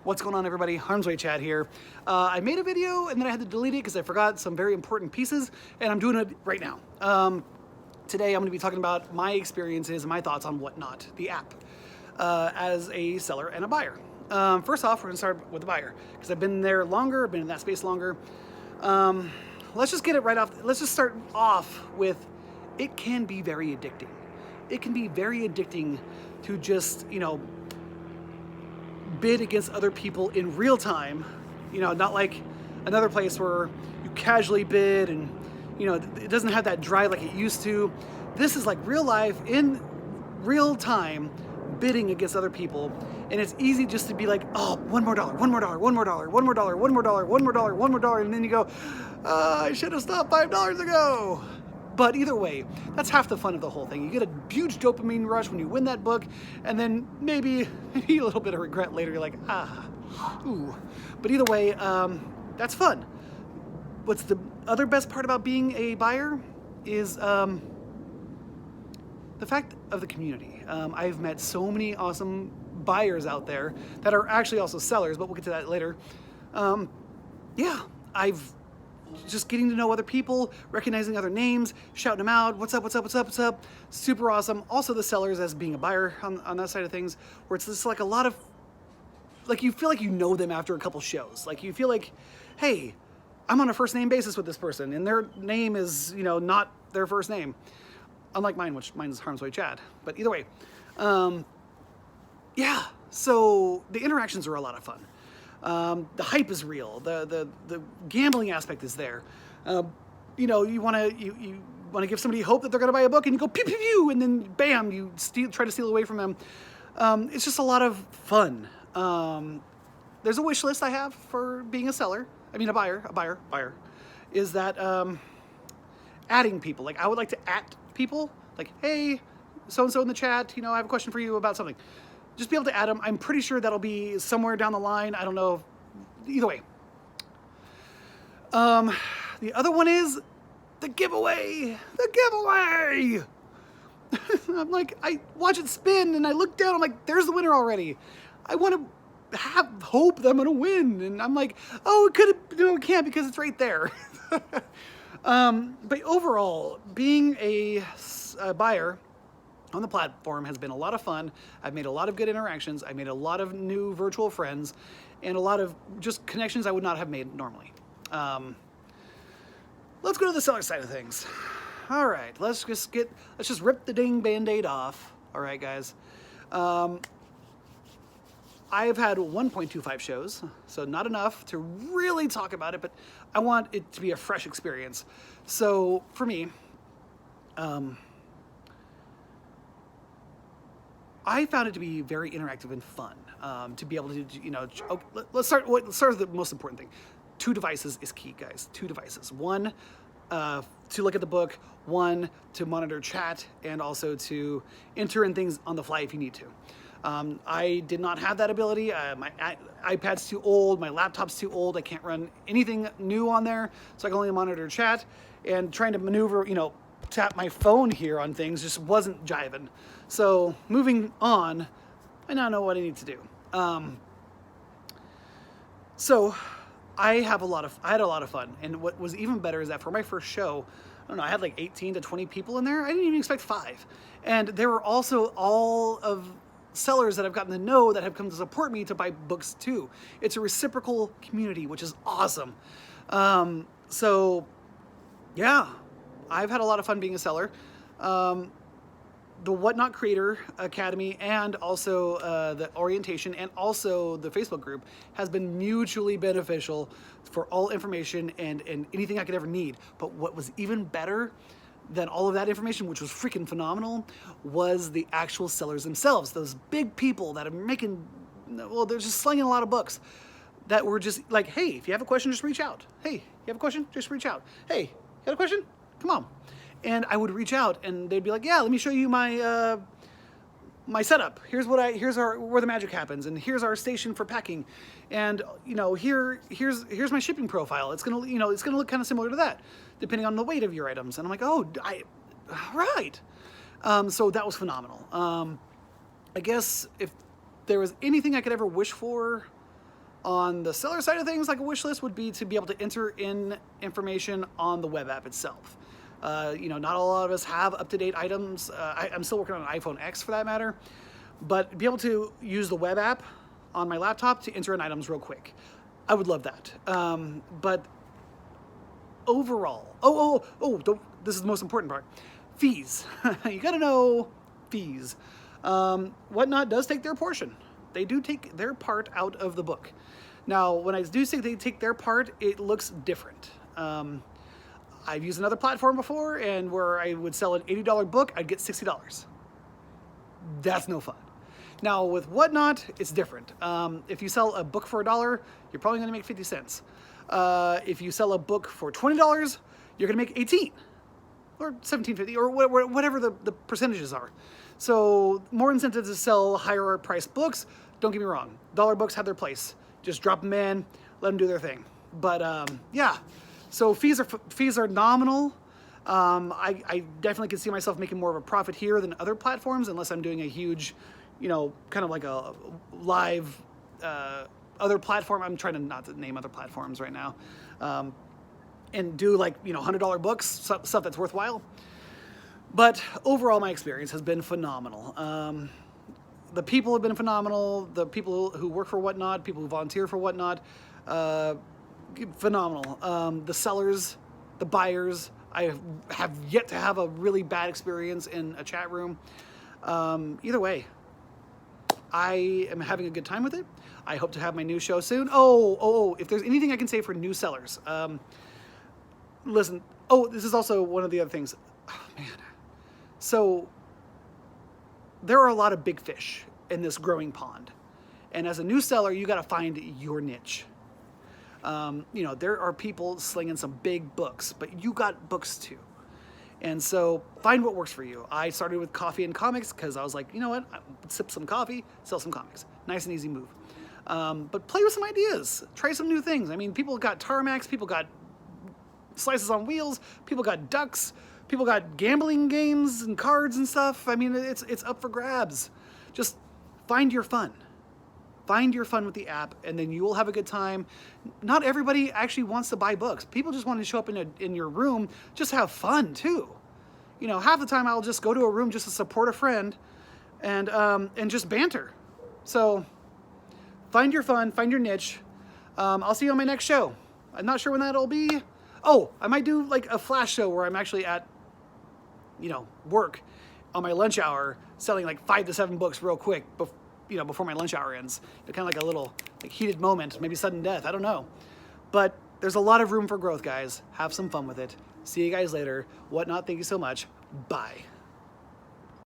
What's going on, everybody? HarmsWayChad here. I made a video and then I had to delete it because I forgot some very important pieces, and I'm doing it right now. Today I'm going to be talking about my experiences and my thoughts on WhatNot, the app, as a seller and a buyer. First off, we're going to start with the buyer because I've been there longer, I've been in that space longer. Let's just get it right off. Let's just start off with it can be very addicting. It can be very addicting to just, bid against other people in real time, not like another place where you casually bid and, it doesn't have that drive like it used to. This is like real life, in real time, bidding against other people. And it's easy just to be like, oh, one more dollar, one more dollar, one more dollar, one more dollar, one more dollar, one more dollar, one more dollar. And then you go, I should have stopped $5 ago. But either way, that's half the fun of the whole thing. You get a huge dopamine rush when you win that book, and then maybe a little bit of regret later. You're like, ooh. But either way, that's fun. What's the other best part about being a buyer is the fact of the community. I've met so many awesome buyers out there that are actually also sellers, but we'll get to that later. I've just getting to know other people, recognizing other names, shouting them out, what's up, what's up, what's up, what's up. Super awesome. Also the sellers as being a buyer on that side of things, where it's just like a lot of, like you feel like you know them after a couple shows. Like you feel like, hey, I'm on a first name basis with this person and their name is, not their first name. Unlike mine, which mine is HarmsWayChad. But either way, so the interactions are a lot of fun. The hype is real. The gambling aspect is there. You want to give somebody hope that they're going to buy a book, and you go pew pew pew, and then bam, you try to steal away from them. It's just a lot of fun. There's a wish list I have for being a seller. I mean, a buyer. Is that adding people? Like I would like to at people. Like, hey, so and so in the chat. I have a question for you about something. Just be able to add them. I'm pretty sure that'll be somewhere down the line. I don't know. Either way. The other one is the giveaway. The giveaway! I'm like, I watch it spin and I look down. I'm like, there's the winner already. I want to have hope that I'm going to win. And I'm like, oh, it could have, it can't because it's right there. But overall, being a buyer on the platform has been a lot of fun. I've made a lot of good interactions. I made a lot of new virtual friends and a lot of just connections I would not have made normally. Let's go to the seller side of things. All right, let's just rip the dang Band-Aid off. All right, guys. I've had 1.25 shows, so not enough to really talk about it, but I want it to be a fresh experience. So for me, I found it to be very interactive and fun. To be able to, let's start with the most important thing. 2 devices is key, guys. 2 devices. One, to look at the book. One, to monitor chat, and also to enter in things on the fly if you need to. I did not have that ability. My iPad's too old. My laptop's too old. I can't run anything new on there, so I can only monitor chat. And trying to maneuver, tap my phone here on things just wasn't jiving. So moving on, I now know what I need to do. So I had a lot of fun. And what was even better is that for my first show, I don't know, I had like 18 to 20 people in there. I didn't even expect 5. And there were also all of sellers that I've gotten to know that have come to support me to buy books too. It's a reciprocal community, which is awesome. So yeah, I've had a lot of fun being a seller. The WhatNot Creator Academy and also the orientation and also the Facebook group has been mutually beneficial for all information and anything I could ever need. But what was even better than all of that information, which was freaking phenomenal, was the actual sellers themselves. Those big people that are making, well, they're just slinging a lot of books that were just like, hey, if you have a question, just reach out. Hey, you have a question? Just reach out. Hey, you got a question? Come on. And I would reach out and they'd be like, yeah, let me show you my my setup. Here's where the magic happens, and here's our station for packing. And here's my shipping profile. It's gonna look kind of similar to that, depending on the weight of your items. And I'm like, oh, right. So that was phenomenal. I guess if there was anything I could ever wish for On the seller side of things, like a wish list would be to be able to enter in information on the web app itself. Not a lot of us have up-to-date items. I'm still working on an iPhone X for that matter, but be able to use the web app on my laptop to enter in items real quick. I would love that. But overall, this is the most important part. Fees. You gotta know fees. WhatNot does take their portion. They do take their part out of the book. Now, when I do say they take their part, it looks different. I've used another platform before, and where I would sell an $80 book, I'd get $60. That's no fun. Now, with WhatNot, it's different. If you sell a book for $1, you're probably gonna make 50 cents. If you sell a book for $20, you're gonna make 18 or 17.50 or whatever the percentages are. So more incentives to sell higher priced books. Don't get me wrong, dollar books have their place. Just drop them in, let them do their thing. But yeah, so fees are nominal. I definitely can see myself making more of a profit here than other platforms, unless I'm doing a huge, kind of like a live other platform. I'm trying to not to name other platforms right now, and do like $100 books, stuff that's worthwhile. But overall, my experience has been phenomenal. The people have been phenomenal. The people who work for WhatNot, people who volunteer for WhatNot, phenomenal. The sellers, the buyers, I have yet to have a really bad experience in a chat room. Either way, I am having a good time with it. I hope to have my new show soon. If there's anything I can say for new sellers, listen. This is also one of the other things. Oh, man. So there are a lot of big fish in this growing pond. And as a new seller, you got to find your niche. There are people slinging some big books, but you got books too. And so find what works for you. I started with coffee and comics because I was like, you know what? I sip some coffee, sell some comics. Nice and easy move. But play with some ideas. Try some new things. I mean, people got tarmacs, people got slices on wheels, people got ducks, people got gambling games and cards and stuff. I mean, it's up for grabs. Just find your fun. Find your fun with the app, and then you will have a good time. Not everybody actually wants to buy books. People just want to show up in your room, just have fun too. Half the time I'll just go to a room just to support a friend, and just banter. So find your fun, find your niche. I'll see you on my next show. I'm not sure when that'll be. I might do like a flash show where I'm actually at, work on my lunch hour, selling like 5 to 7 books real quick before my lunch hour ends. Kind of like a little heated moment, maybe sudden death, I don't know. But there's a lot of room for growth, guys. Have some fun with it. See you guys later. WhatNot, thank you so much. Bye.